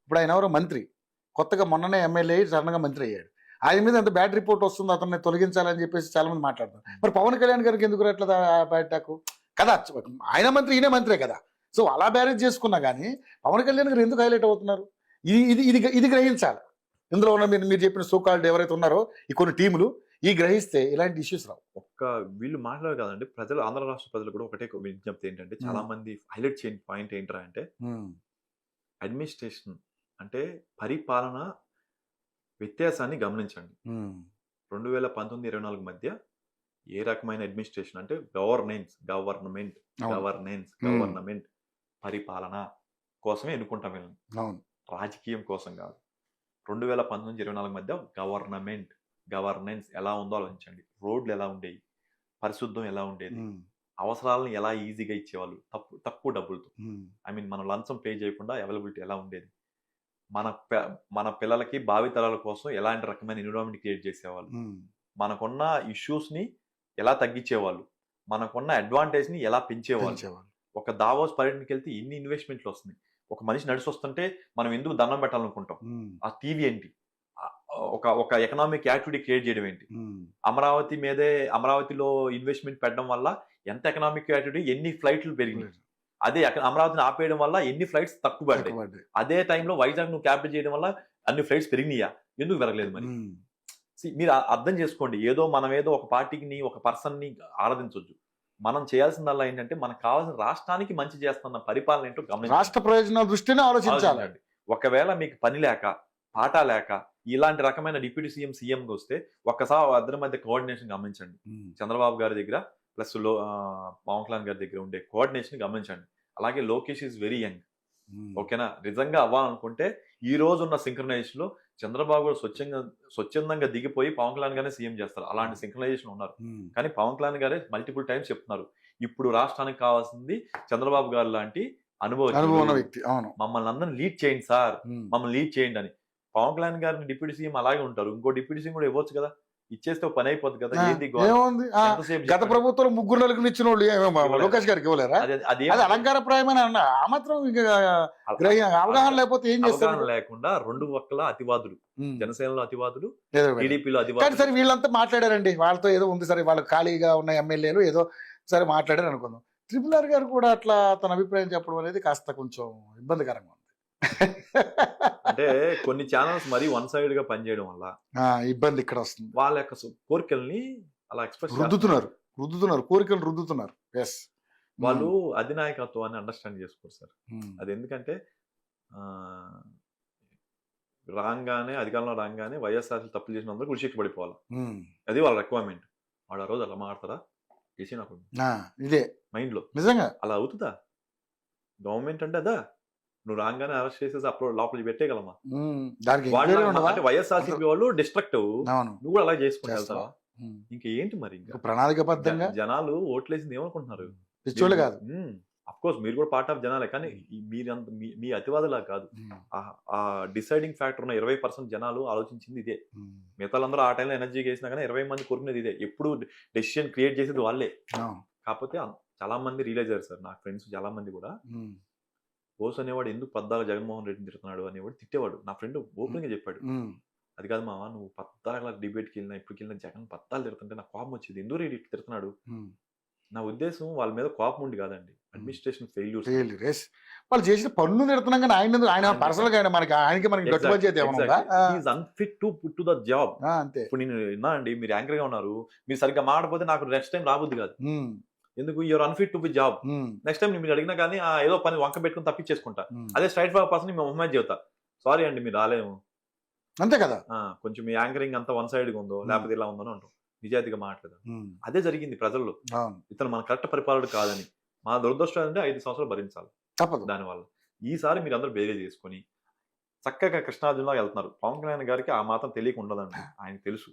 ఇప్పుడు ఆయన ఎవరో మంత్రి, కొత్తగా మొన్ననే ఎమ్మెల్యే అయ్యి సడన్గా మంత్రి అయ్యాడు. ఆయన మీద ఎంత బ్యాడ్ రిపోర్ట్ వస్తుంది, అతన్ని తొలగించాలని చెప్పేసి చాలా మంది మాట్లాడతారు. మరి పవన్ కళ్యాణ్ గారికి ఎందుకు రావట్లేదు ఆ బ్యాడ్ టాక్ కదా? ఆయన మంత్రి, ఈయన మంత్రే కదా. సో అలా బ్యారేజ్ చేసుకున్నా కానీ పవన్ కళ్యాణ్ గారు ఎందుకు హైలైట్ అవుతున్నారు? ఇది ఇది ఇది గ్రహించాలి. ఇందులో ఉన్న మీరు చెప్పిన సోకాల్డ్ ఎవరైతే ఉన్నారో ఈ కొన్ని టీములు ఈ గ్రహిస్తే ఇలాంటి ఇష్యూస్ రావు. ఒక్క వీళ్ళు మాట్లాడారు కదండి, ప్రజలు ఆంధ్ర రాష్ట్ర ప్రజలు కూడా ఒకటే విజ్ఞప్తి ఏంటంటే, చాలా మంది హైలైట్ చేయని పాయింట్ ఏంటరా అంటే, అడ్మినిస్ట్రేషన్ అంటే పరిపాలన వ్యత్యాసాన్ని గమనించండి. 2019-24 మధ్య ఏ రకమైన అడ్మినిస్ట్రేషన్ అంటే గవర్నమెంట్ పరిపాలన కోసమే ఎన్నుకుంటాం వీళ్ళని, రాజకీయం కోసం కాదు. 2019-24 మధ్య గవర్నెన్స్ ఎలా ఉందో ఆలోచించండి. రోడ్లు ఎలా ఉండేవి, పరిశుద్ధం ఎలా ఉండేది, అవసరాలను ఎలా ఈజీగా ఇచ్చేవాళ్ళు తక్కువ డబ్బులతో. ఐ మీన్ మనం లంచం పే చేయకుండా అవైలబిలిటీ ఎలా ఉండేది, మన పిల్లలకి భావితరాల కోసం ఎలాంటి రకమైన ఎన్విరాన్మెంట్ క్రియేట్ చేసేవాళ్ళు, మనకున్న ఇష్యూస్ ని ఎలా తగ్గించేవాళ్ళు, మనకున్న అడ్వాంటేజ్ ని ఎలా పెంచేవాళ్ళు. ఒక దావోస్ పర్యటనకి వెళ్తే ఎన్ని ఇన్వెస్ట్మెంట్లు వస్తున్నాయి. ఒక మనిషి నడిచి వస్తుంటే మనం ఎందుకు దండం పెట్టాలనుకుంటాం, ఆ టీవీ ఏంటి, ఒక ఎకనామిక్ యాక్టివిటీ క్రియేట్ చేయడం ఏంటి, అమరావతిలో ఇన్వెస్ట్మెంట్ పెట్టడం వల్ల ఎంత ఎకనామిక్ యాక్టివిటీ, ఎన్ని ఫ్లైట్లు పెరిగినాయి. అదే అమరావతిని ఆపేయడం వల్ల ఎన్ని ఫ్లైట్స్ తక్కువ పడ్డాయి. అదే టైంలో వైజాగ్ నువ్వు క్యాపిటల్ చేయడం వల్ల అన్ని ఫ్లైట్స్ పెరిగినాయా, ఎందుకు పెరగలేదు? మరి మీరు అర్థం చేసుకోండి. మనం ఏదో ఒక పార్టీని ఒక పర్సన్ ని ఆరాధించవచ్చు. మనం చేయాల్సిందల్లా ఏంటంటే మనకు కావాల్సిన రాష్ట్రానికి మంచి చేస్తున్న పరిపాలన ఏంటో గమనించాలి, రాష్ట్ర ప్రయోజనాల దృష్టిని ఆలోచించాలండి. ఒకవేళ మీకు పని లేక పాట లేక ఇలాంటి రకమైన డిప్యూటీ సీఎం వస్తే ఒక్కసారి అద్దరి మధ్య కోఆర్డినేషన్ గమనించండి. చంద్రబాబు గారి దగ్గర ప్లస్ పవన్ కళ్యాణ్ గారి దగ్గర ఉండే కోఆర్డినేషన్ గమనించండి. అలాగే లోకేష్ ఈజ్ వెరీ యంగ్, ఓకేనా? నిజంగా అవ్వాలనుకుంటే ఈ రోజు ఉన్న సింక్రనైజేషన్ లో చంద్రబాబు గారు స్వచ్ఛందంగా దిగిపోయి పవన్ కళ్యాణ్ గారే సీఎం చేస్తారు. అలాంటి సింక్రనైజేషన్ ఉన్నారు. కానీ పవన్ కళ్యాణ్ గారే మల్టిపుల్ టైమ్స్ చెప్తున్నారు, ఇప్పుడు రాష్ట్రానికి కావాల్సింది చంద్రబాబు గారు లాంటి అనుభవం వ్యక్తి, మమ్మల్ని అందరిని లీడ్ చేయండి సార్, మమ్మల్ని లీడ్ చేయండి అని. పవన్ కళ్యాణ్ గారిని డిప్యూటీ సీఎం అలాగే ఉంటారు, ఇంకో డిప్యూటీ సీఎం కూడా ఇవ్వచ్చు కదా, ఇచ్చేస్తే పని అయిపోద్ది కదా. గత ప్రభుత్వంలో 3-4 ఇచ్చిన వాళ్ళు లోకేష్ గారికి ఇవ్వలేరా? అది అలంకారప్రాయమైన ఆ మాత్రం అవగాహన లేకపోతే ఏం చేస్తారు? లేకుండా రెండు పక్కల అతివాదులు, జనసేనలో అతివాదులు, టీడీపీలో అతివాదులు. సరే వీళ్ళంతా మాట్లాడారండి, వాళ్ళతో ఏదో ఉంది సరే, వాళ్ళ ఖాళీగా ఉన్న ఎమ్మెల్యేలు ఏదో సరే మాట్లాడారు అనుకుందాం. RRR గారు కూడా అట్లా తన అభిప్రాయం చెప్పడం అనేది కాస్త కొంచెం ఇబ్బందికరంగా ఉంది. అంటే కొన్ని ఛానల్స్ మరి వన్ సైడ్ గా పనిచేయడం వల్ల ఇబ్బంది ఇక్కడ వస్తుంది. వాళ్ళ యొక్క కోరికల్ని అలా ఎక్స్ప్రెస్ కోరికలు రుద్దుతున్నారు. వాళ్ళు అధినాయకత్వాన్ని అండర్స్టాండ్ చేసుకోరు సార్. అది ఎందుకంటే అధికారంలో రాగానే వైఎస్ఆర్ తప్పులు చేసిన అందరూ ఉరిశిక్ష పడిపోవాలి, అది వాళ్ళ రిక్వైర్మెంట్. వాడు ఆ రోజు అలా మాట్లాడతారా చేసి నాకు ఇదే మైండ్ లో నిజంగా అలా అవుతుందా? గవర్నమెంట్ అంటే అదా, నువ్వు రాగానే అరెస్ట్ చేసేసి అప్పుడు లోపలికి పెట్టేయగలమా? అంటే వైఎస్ఆర్సీపీ వాళ్ళు డిస్ట్రక్టివ్, నువ్వు కూడా అలా చేసుకుని వెళ్తావా? ఇంకా ఏంటి మరి? ఇంకా ప్రణాళికబద్ధంగా జనాలు ఓట్లేసింది ఏమనుకుంటున్నారు? కాదు. అఫ్ కోర్స్ మీరు కూడా పార్ట్ ఆఫ్ జనాలే, కానీ మీ అతివాదులా కాదు. ఆ డిసైడింగ్ ఫ్యాక్టర్ ఉన్న 20% జనాలు ఆలోచించింది ఇదే. మిగతా అందరూ ఆ టైంలో ఎనర్జీ వేసినా కానీ 20 మంది కోరుకునేది ఇదే. ఎప్పుడు డెసిషన్ క్రియేట్ చేసేది వాళ్ళే. కాకపోతే చాలా మంది రియలైజ్ అయ్యారు సార్. నా ఫ్రెండ్స్ చాలా మంది కూడా, బోస్ అనేవాడు ఎందుకు 14 జగన్మోహన్ రెడ్డిని తిడుతున్నాడు అనేవాడు తిట్టేవాడు. నా ఫ్రెండ్ ఓపెన్ గా చెప్పాడు, అది కాదు మావా, నువ్వు 14 డిబేట్కి వెళ్ళినా ఇప్పటికి వెళ్ళినా జగన్ 14 తిడుతుంటే నాకు కోపం వచ్చేది, ఎందుకు రెడ్డి తిడుతున్నాడు. నా ఉద్దేశం వాళ్ళ మీద కోపం ఉండి కాదండి, అడ్మినిస్ట్రేషన్ ఫెయిల్యూర్స్, వాళ్ళు చేసిన పన్ను తిడుతున్నాం కానీ ఆయన పర్సనల్ గా ఆయనకి unfit to put to the job. అంతే. ఇప్పుడు నేను విన్నా అండి, మీరు యాంకర్ గా ఉన్నారు, మీరు సరిగ్గా మాట్లాడిపోతే నాకు నెక్స్ట్ టైం రాబుద్ది కాదు. ఎందుకు? You are unfit to be job. Next time మీరు అడిగినా కానీ ఏదో పని వంక పెట్టుకుని తప్పించేసుకుంటా. అదే స్ట్రైట్ ఫార్వర్డ్ పర్సన్ మేము మొహమ్మద్ చెబుతా, సారీ అండి మీరు రాలేము, అంతే కదా. కొంచెం మీ యాంకరింగ్ అంతా వన్ సైడ్ గా ఉందో లేకపోతే ఇలా ఉందో అంటాం, నిజాయితీగా మాట్లాడదు. అదే జరిగింది ప్రజల్లో. ఇతను మన కరెక్ట్ పరిపాలన కాదని. మా దురదృష్టం అంటే 5 సంవత్సరాలు భరించాలి తప్పదు. దానివల్ల ఈసారి మీరు అందరూ బేరే చేసుకుని చక్కగా కృష్ణార్జునలా వెళ్తున్నారు. పవన్ కళ్యాణ్ గారికి ఆ మాత్రం తెలియక ఉండదండి, ఆయనకు తెలుసు.